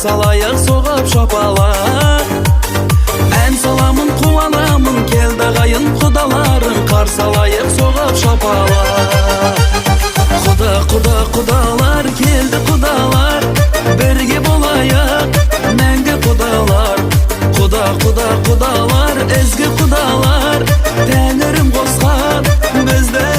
салайық соғып шапалақ. Ән саламын қуанамын, келді ағайын құдаларың, қарсы алайық соғып шапалақ. Құдалар келді құдалар, бірге болайық мәңгі құдалар. Құдалар, ізгі құдалар, тәңірім қосқан бізді